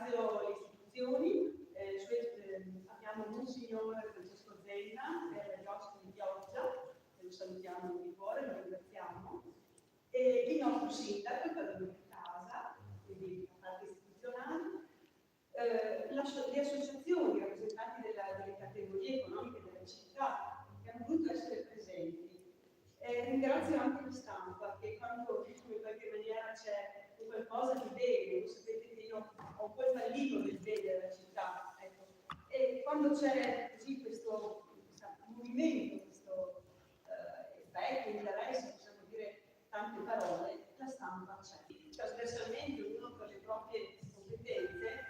ringrazio le istituzioni, abbiamo Monsignor Francesco Zena per gli ospiti di Pioggia, che lo salutiamo di cuore, lo ringraziamo, e il nostro sindaco, il padrone di casa, quindi la parte istituzionale, le associazioni, i rappresentanti delle categorie economiche della città che hanno voluto essere presenti. Ringrazio anche la stampa che quando in qualche maniera c'è qualcosa di bene, sapete che io ho un po' il fallito del bene della città, ecco. E quando c'è così questo movimento, questo effetto, interesse, possiamo dire tante parole, la stampa c'è. Trasversalmente, ognuno con le proprie competenze,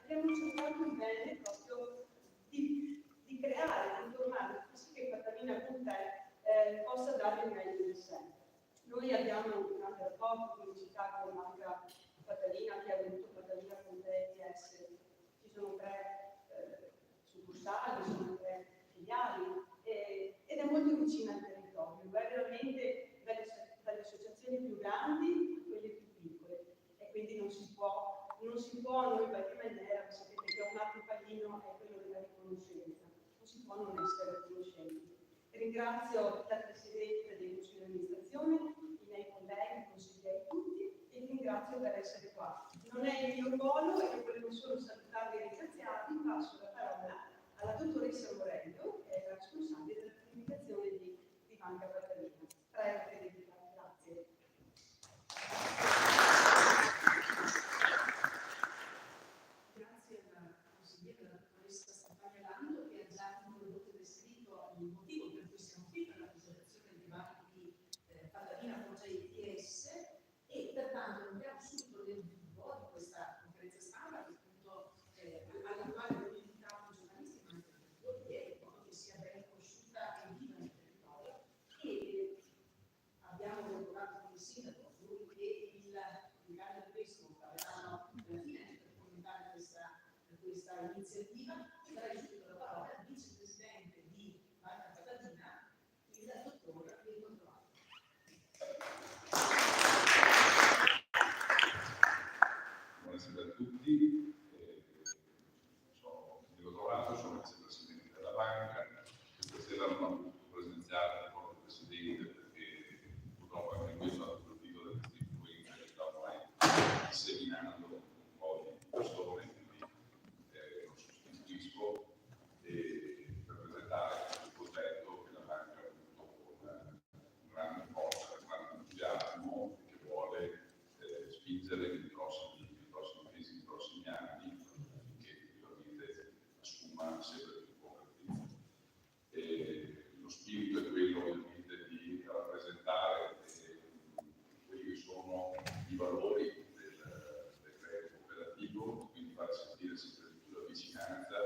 abbiamo cercato il bene proprio di creare, di formare, così che Catalina con te possa dare il meglio di sé. Noi abbiamo un grande rapporto di città con l'altra Catalina che ha avuto Catalina con te ETS. Ci sono 3 succursali, sono 3 filiali ed è molto vicina al territorio, è veramente dalle associazioni più grandi a quelle più piccole e quindi non si può noi in qualche maniera, sapete che un altro pallino è quello della riconoscenza, non si può non essere riconoscenti. Ringrazio la Presidente del Consiglio di amministrazione, i miei colleghi, i consiglieri tutti e vi ringrazio per essere qua. Non è il mio ruolo e volevo solo salutarvi e ringraziarvi, passo la parola alla dottoressa Morello, che è la responsabile della comunicazione di Banca Catalina. Prego Federica, grazie. Grazie alla consigliera, la dottoressa Stefania Lando, che ha già introdotto e descritto il motivo per cui siamo qui per la presentazione dei banchi di Catalina Foggia ITS e pertanto entriamo subito nel vivo di questa conferenza stampa che appunto alla quale abbiamo invitato i giornalisti ma anche i lettori in modo che sia ben conosciuta e viva nel territorio e abbiamo lavorato con il sindaco, lui e il grande vescovo parleranno alla fine per commentare questa iniziativa. Darei subito la parola al vicepresidente di Banca Catalina, il dottor Pietro Trovato. Buonasera a tutti, sono Pietro Trovato, sono vicepresidente della banca. Questa sera non ho potuto presenziare come presidente perché purtroppo anche questo è stato colpito da questa influenza che sta ormai disseminando un po' di persone, quindi lo sostituisco per presentare questo progetto che la banca ha avuto con grande forza, con grande entusiasmo e che vuole spingere nei prossimi mesi, nei prossimi anni, affinché effettivamente assuma sempre più concretezza. Lo spirito è quello ovviamente di rappresentare quelli che sono i valori del credito cooperativo, quindi far sentire sempre di più la vicinanza,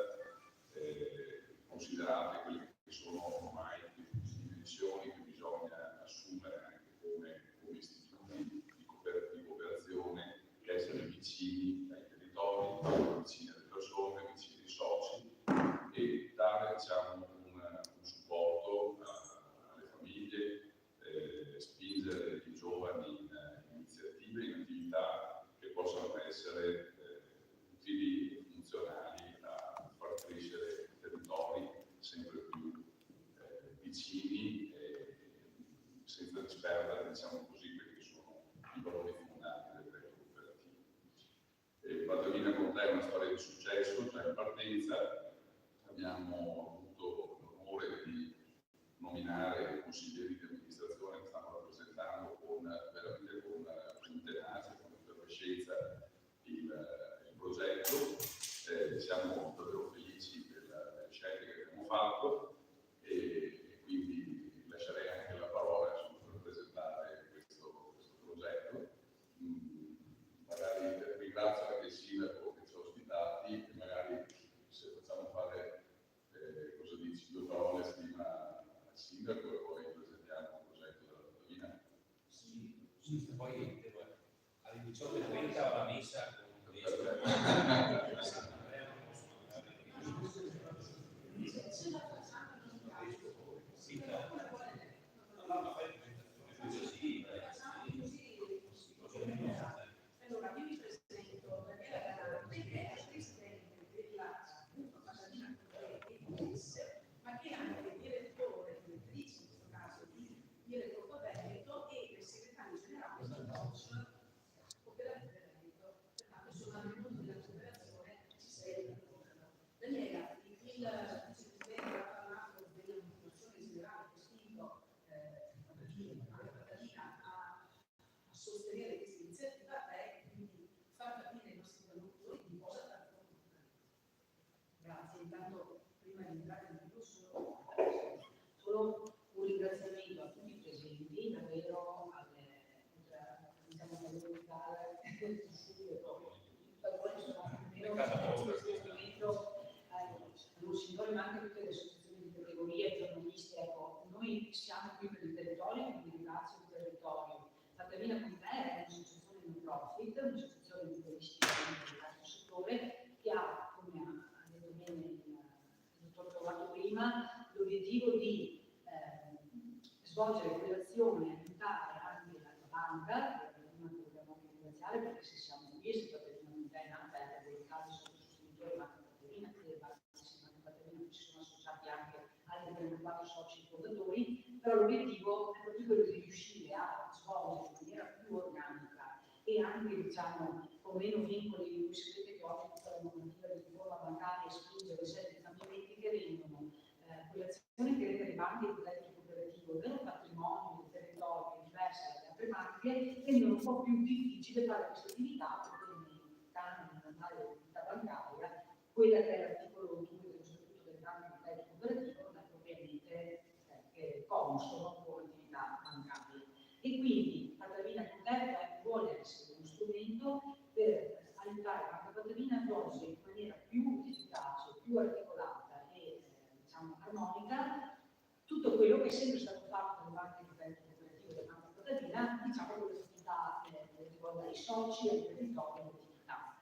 considerate quelle che sono ormai le dimensioni che bisogna assumere anche come istituti di cooperazione, che essere vicini ai territori, vicini alle persone, vicini ai soci e dare un supporto alle famiglie, spingere i giovani in iniziative, in attività che possano essere utili e funzionali a far crescere i territori sempre più vicini e senza disperdere, diciamo così, quelli che sono i valori fondanti del credito cooperativo. Catalina con te è una storia di successo, già in partenza. Abbiamo avuto l'onore di nominare consiglieri di amministrazione che stanno rappresentando veramente con tenacia, con effervescenza il progetto. Siamo davvero felici delle scelte che abbiamo fatto e quindi lascerei anche la parola per presentare questo progetto. Magari ringrazio anche il sindaco che ci ha ospitati e magari se facciamo fare cosa dici, 2 parole prima al sindaco e poi presentiamo il progetto della Catalina. Sì, poi alle 18:30 ho la messa con il Allora, io vi presento Daniela Galante, che un signore, ma anche tutte le associazioni di categorie, giornalisti, ecco, noi siamo qui per il territorio, quindi ringrazio il territorio. Fattavina con te è un'associazione non profit, un'associazione di turistica del terzo settore che ha, come ha detto bene il dottor Trovato prima, l'obiettivo di svolgere quell'azione, aiutare anche la banca, che prima dobbiamo anche ringraziare perché se siamo qui, se Fattavina con te è nata, per quei casi sono sostenitori, ma anche Fattavina, che ci sono associati anche altri 34 soci fondatori, però l'obiettivo è proprio quello di riuscire a svolgere in maniera più organica e anche diciamo con meno vincoli. Voi sapete che oggi tutta la normativa di riforma bancaria spinge le sedi di cambiamenti che rendono quell'azione che rende le banche il credito cooperativo il vero patrimonio del territorio diverso dalle altre banche, rendono un po' più difficile fare questa attività perché nei canoni normali dell'attività bancaria, quella che è l'articolo 2 dello statuto delle banche di credito cooperativo non è propriamente consono con l'attività bancaria. E quindi Fattavina con te vuole essere uno strumento per aiutare la Banca Fattavina a svolgere in maniera più efficace, più articolata e diciamo armonica tutto quello che è sempre stato fatto dalle banche di credito cooperativo della Banca Fattavina, diciamo con l'attività riguarda i soci e il territorio e l'attività.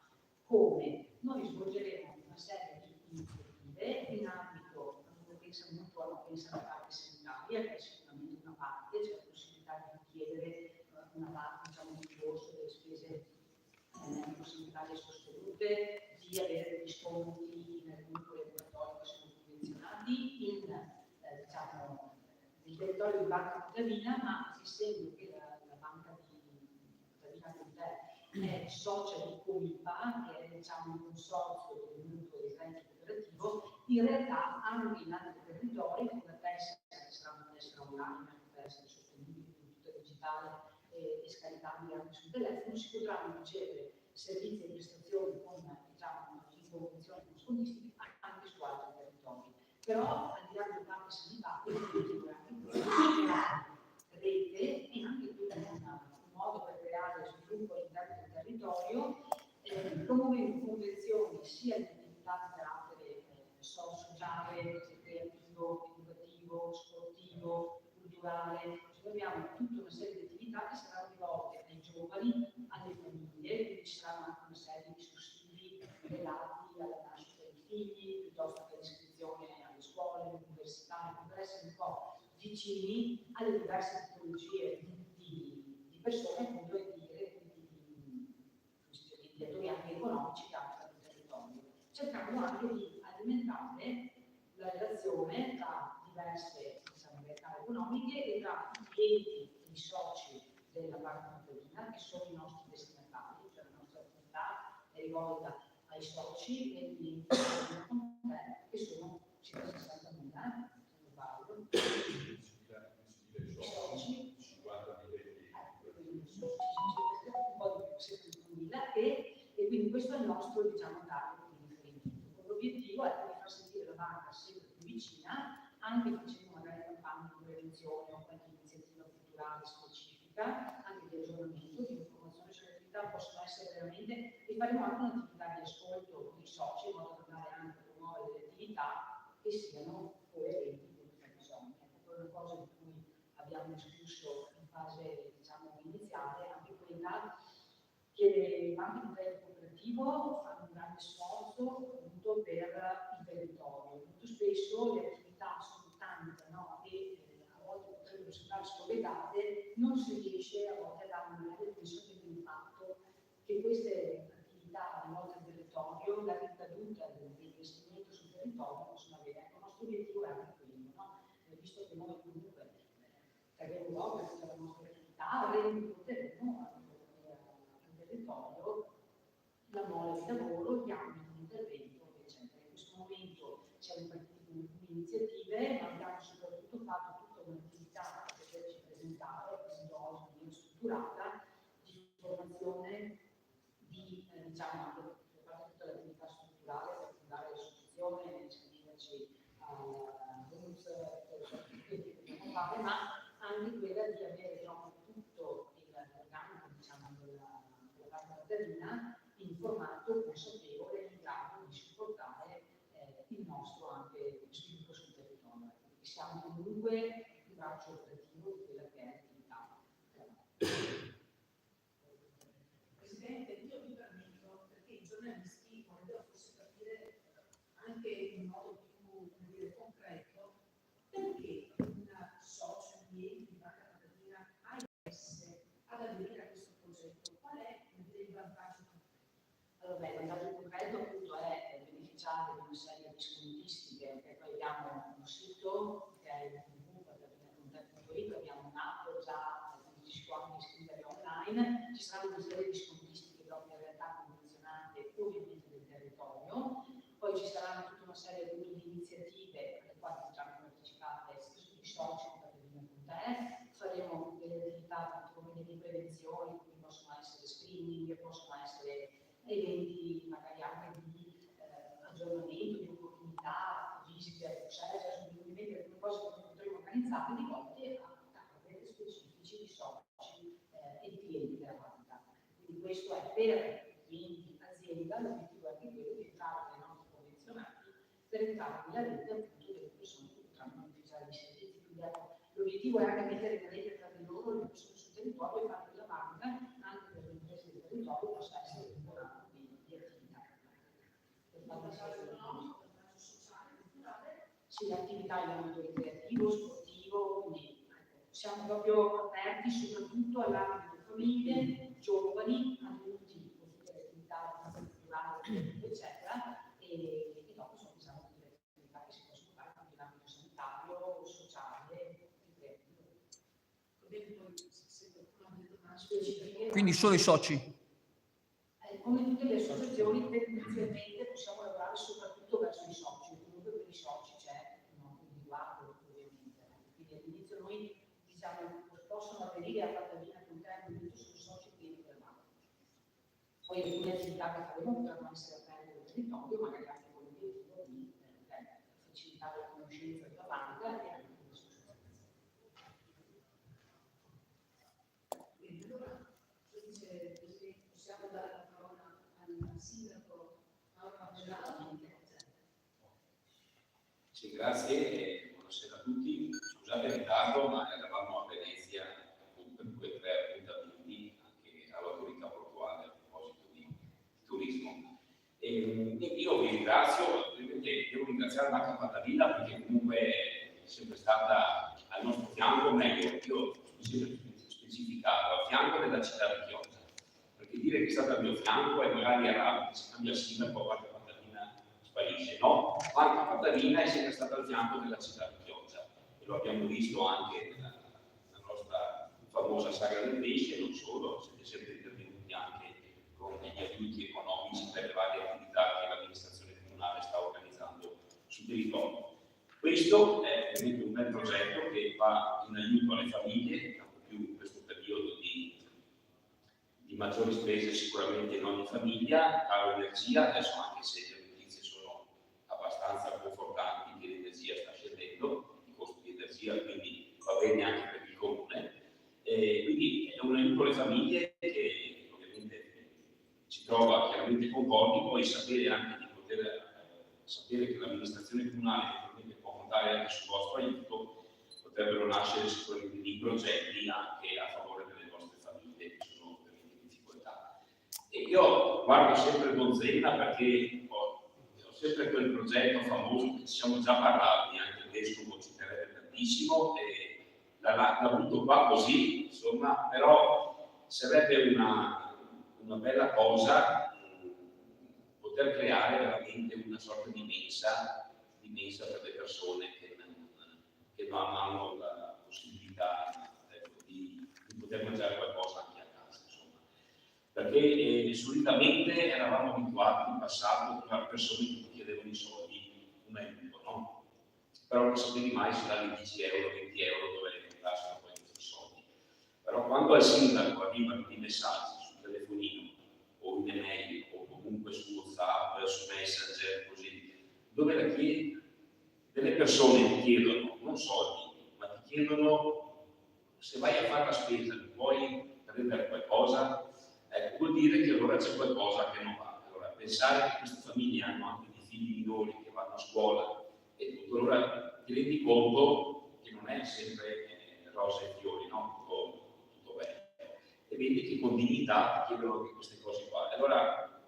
Come noi svolgeremo una serie di iniziative in ambito, non pensa molto alla parte sanitaria, che è sicuramente una parte, c'è la possibilità di chiedere una parte diciamo, di rimborso delle spese sanitarie sostenute, di avere degli sconti nel gruppo regolatorio che sono convenzionati diciamo, nel territorio di Banca Fattavina, ma essendo che la banca di Fattavina con te è socia di Comipa, che è diciamo, un consorzio del gruppo del credito cooperativo, in realtà anche in altri territori, con la tessera che sarà una tessera online, per essere sostenibile, tutta digitale e scaricabile anche sul telefono, si potranno ricevere servizi e prestazioni con diciamo, in convenzione con scontistiche anche su altri territori. Però al di là della parte sanitaria, l'obiettivo è anche rete e anche un modo per creare sviluppo all'interno del territorio, promuovendo convenzioni sia di attività di carattere sociale, creativo, educativo, sportivo, culturale. Cioè abbiamo tutta una serie di attività che saranno rivolte ai giovani, alle famiglie, quindi ci saranno anche una serie di sussidi legati alla nascita dei figli, piuttosto che all'iscrizione alle scuole, alle università, per essere un po' vicini alle diverse tipologie di persone, appunto, e di attori anche economici che hanno il territorio, cercando anche di alimentare la relazione tra diverse diciamo, realtà economiche e tra i clienti e i soci della Banca Fattavina, che sono i nostri destinatari, cioè la nostra attività è rivolta ai soci e ai clienti che sono circa 60.000, se non sbaglio. I soci, un po' di più, 61.000 e quindi questo è il nostro diciamo, target di riferimento. L'obiettivo è di far sentire la banca sempre più vicina, anche facendo magari campagne di prevenzione o qualche iniziativa culturale specifica, anche di aggiornamento, di informazione sulle attività possono essere veramente, e faremo anche un'attività di ascolto con i soci, in modo da andare anche a promuovere delle attività che siano coerenti con i bisogni. Ecco, è una cosa di cui abbiamo discusso in fase diciamo, iniziale, anche quella che le banche di credito cooperativo fanno un grande sforzo appunto per il territorio. Molto spesso le attività sono tante, no? E a volte potrebbero sembrare scollegate, non si riesce a volte a dare una reale dimensione dell'impatto che queste attività rivolte al territorio, la ricaduta dell'investimento sul territorio possono avere. Ecco, il nostro obiettivo è anche quello, no? Visto che noi comunque saremo dopo tutta la nostra attività, renderemo al territorio la mole di lavoro, gli ambiti di intervento, eccetera. In questo momento siamo partiti con alcune iniziative, ma abbiamo soprattutto fatto tutta un'attività per poterci presentare, essendo oggi ben strutturata, di formazione, di diciamo anche per fare tutta l'attività strutturale, per fondare l'associazione, iscriverci al RUNS, che dobbiamo fare, ma anche quella di avere diciamo, tutto l'organico diciamo, della Banca siamo comunque il braccio operativo di quella che è l'attività. Presidente, io mi permetto, perché i giornalisti vorrebbero forse capire anche in modo più, come dire, concreto, perché un socio, un cliente di Banca Patatina ha interesse ad aderire a questo progetto? Qual è il vantaggio concreto? Allora, il vantaggio concreto appunto è beneficiare di una serie di scontistiche, perché poi abbiamo un sito che è www.patatina.it, abbiamo un'app già, quindi si può anche iscrivere online, ci saranno una serie di scontistiche proprio in realtà condizionate ovviamente del territorio, poi ci saranno tutta una serie appunto di iniziative alle quali facciamo partecipate sui soci con Patatina con te, faremo delle attività come di prevenzione, quindi possono essere screening, possono essere eventi magari anche di aggiornamento, di opportunità, visite a Bruxelles, sono ovviamente alcune cose che noi potremo organizzare di volte a target specifici di soci e di clienti della banca. Quindi questo è per clienti, azienda, l'obiettivo è anche quello di entrare nei nostri convenzionati per entrare nella rete appunto delle persone che potranno beneficiare di servizi. Quindi l'obiettivo è anche mettere in rete tra di loro le persone sul territorio e fare che la banca, anche per le imprese del territorio, possa essere un buon atto di attività. Sì, attività in ambito ricreativo, sportivo, quindi siamo proprio aperti soprattutto all'ambito famiglie, giovani, adulti, con tutte le attività culturali, eccetera, e dopo siamo tutte le attività che si possono fare anche in ambito sanitario, sociale, ricreativo. Quindi solo i soci? Come tutte le associazioni, tendenzialmente possiamo lavorare soprattutto verso i soci, comunque per i soci c'è un riguardo ovviamente. Quindi all'inizio noi diciamo possono aderire a Patatina con te, quindi sono soci clienti della banca. Poi alcune attività che faremo potranno essere aperte nel territorio, magari anche con l'obiettivo di facilitare la conoscenza della banca e anche delle associazioni. Quindi allora, possiamo dare la parola al sindaco Mauro Margellato. Sì, grazie e buonasera a tutti. Scusate il ritardo, ma eravamo a Venezia appunto per 2 o 3 appuntamenti anche all'autorità portuale a proposito di turismo. Io vi ringrazio, ovviamente devo ringraziare Banca Patatina perché comunque è sempre stata al nostro fianco, meglio, io sono sempre specificato, a fianco della città di Chioggia, perché dire che è stata al mio fianco e magari era si cambia sindaco, Banca Patatina sparisce, no? Banca Patatina è sempre stata al fianco della città di Chioggia e lo abbiamo visto anche nella nostra famosa saga del pesce, non solo, siete sempre intervenuti anche con gli aiuti economici per le varie attività che l'amministrazione comunale sta organizzando sul territorio. Questo è veramente un bel progetto che va in aiuto alle famiglie, tanto più in questo periodo di maggiori spese sicuramente in ogni famiglia, caro energia, adesso anche se le notizie sono abbastanza confortanti che l'energia sta scendendo, i costi di energia, quindi va bene anche per il comune. Quindi è un aiuto alle famiglie che ovviamente ci trova chiaramente concordi, poi sapere anche di poter sapere che l'amministrazione comunale può contare anche sul vostro aiuto, potrebbero nascere sicuramente dei progetti anche a favore delle vostre famiglie che sono veramente in difficoltà. E io guardo sempre Donzella perché ho sempre quel progetto famoso che ci siamo già parlati, anche il vescovo ci terrebbe tantissimo e l'ha butto qua così, insomma, però sarebbe una bella cosa poter creare veramente una sorta di mensa per le persone che non hanno la possibilità di poter mangiare qualcosa anche a casa, insomma. Perché solitamente eravamo abituati in passato a persone che ti chiedevano i soldi, un aiuto, no? Però non sapevi mai se davi 10 euro, 20 euro dove le comprassero poi questi soldi. Però quando al sindaco arrivano dei messaggi sul telefonino o in email o comunque su WhatsApp, su Messenger, così, dove delle persone ti chiedono non soldi, ma ti chiedono se vai a fare la spesa, puoi prendere qualcosa, vuol dire che allora c'è qualcosa che non va. Allora, pensare che queste famiglie hanno anche dei figli minori che vanno a scuola e tutto, allora ti rendi conto che non è sempre rose e fiori, no? Tutto bene. E vedi che con dignità ti chiedono anche queste cose qua. Allora,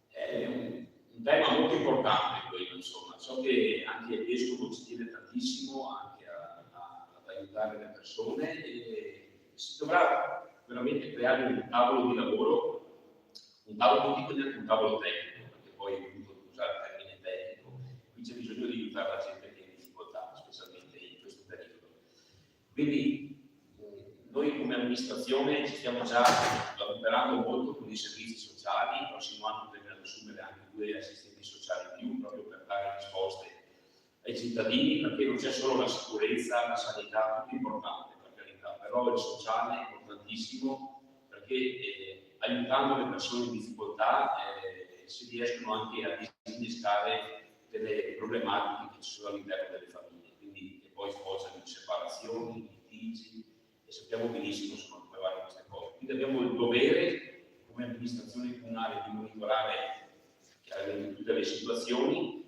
è un tema molto importante quello, insomma. So che anche il vescovo ci tiene tantissimo anche ad aiutare le persone e si dovrà veramente creare un tavolo di lavoro, un tavolo, non dico neanche un tavolo tecnico, perché poi ho voluto usare il termine tecnico, qui c'è bisogno di aiutare la gente che è in difficoltà, specialmente in questo periodo. Quindi noi come amministrazione ci stiamo già lavorando molto con i servizi sociali, il prossimo anno dobbiamo assumere anche 2 assistenti sociali in più, proprio per dare risposte ai cittadini, perché non c'è solo la sicurezza, la sanità, tutto importante per carità, però il sociale è importantissimo perché aiutando le persone in difficoltà si riescono anche a disinnescare delle problematiche che ci sono all'interno delle famiglie, quindi che poi sfociano in separazioni, litigi, e sappiamo benissimo insomma, come vanno queste cose. Quindi abbiamo il dovere come amministrazione comunale di monitorare chiaramente tutte le situazioni,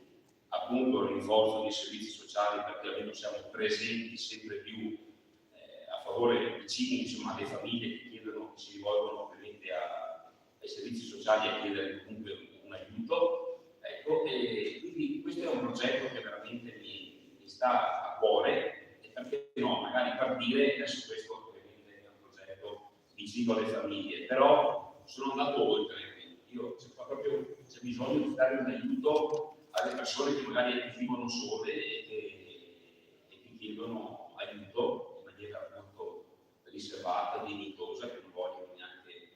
appunto il rinforzo dei servizi sociali perché almeno siamo presenti sempre più a favore vicini insomma alle famiglie che chiedono, che si rivolgono ovviamente ai servizi sociali a chiedere comunque un aiuto, ecco, e quindi questo è un progetto che veramente mi sta a cuore e perché no, magari partire, adesso questo ovviamente è un progetto vicino alle famiglie, però sono andato oltre, io c'è bisogno di dare un aiuto alle persone che magari vivono sole e che chiedono aiuto in maniera molto riservata, dignitosa, che non vogliono neanche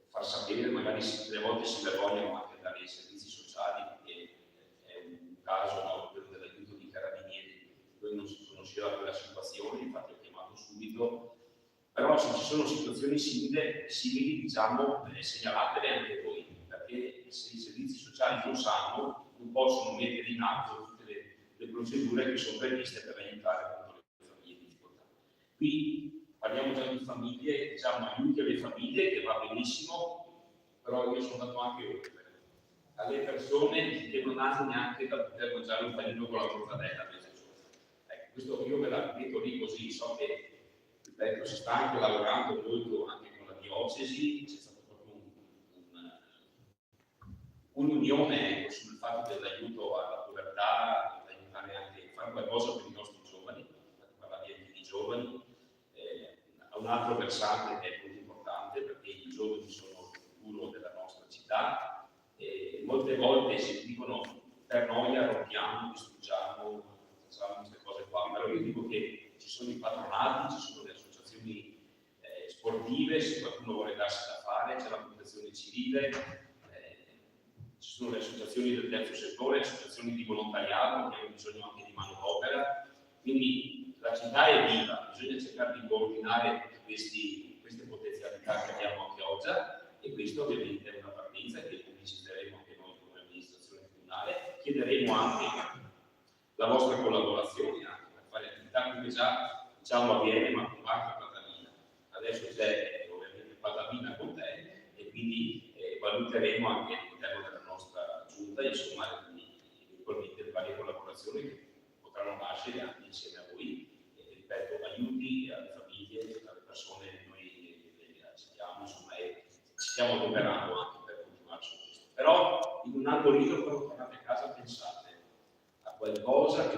far sapere, magari delle volte si vergognano anche dare i servizi sociali, perché è un caso, no, quello dell'aiuto di carabinieri, noi non si conosceva quella situazione, infatti ho chiamato subito, però se ci sono situazioni simili diciamo, segnalatele anche voi, perché se i servizi sociali lo sanno, non possono mettere in atto tutte le procedure che sono previste per aiutare appunto le famiglie in difficoltà. Qui parliamo già di famiglie, diciamo aiuti alle famiglie che va benissimo, però io sono andato anche oltre, alle persone che non hanno neanche da poter mangiare un panino con la mortadella a mezzogiorno. Ecco, questo io ve la ripeto lì così, so che ecco, si sta anche lavorando molto anche con la diocesi, c'è stato proprio un'unione ecco, sul fatto dell'aiuto alla povertà, aiutare anche a fare qualcosa per i nostri giovani, parlare anche di giovani, a un altro versante che è molto importante perché i giovani sono il futuro della nostra città e molte volte si dicono per noia rompiamo, distruggiamo, facciamo queste cose qua, però io dico che ci sono i patronati, ci sono le associazioni sportive, se qualcuno vuole darsi da fare, c'è la protezione civile, ci sono le associazioni del terzo settore, associazioni di volontariato che hanno bisogno anche di manodopera, quindi la città è viva, bisogna cercare di coordinare tutte queste potenzialità che abbiamo anche oggi e questo ovviamente è una partenza che pubbliciteremo anche noi come amministrazione comunale, chiederemo anche la vostra collaborazione anche per fare attività come già diciamo avviene ma con Banca Patamina. Adesso c'è ovviamente Patamina con te e quindi valuteremo anche all'interno della nostra giunta insomma eventualmente le varie collaborazioni che potranno nascere anche insieme a voi e ripeto aiuti alle famiglie, alle persone che noi accettiamo insomma e ci stiamo adoperando anche per continuare su questo. Però in un angolino quando tornate a casa pensate a qualcosa che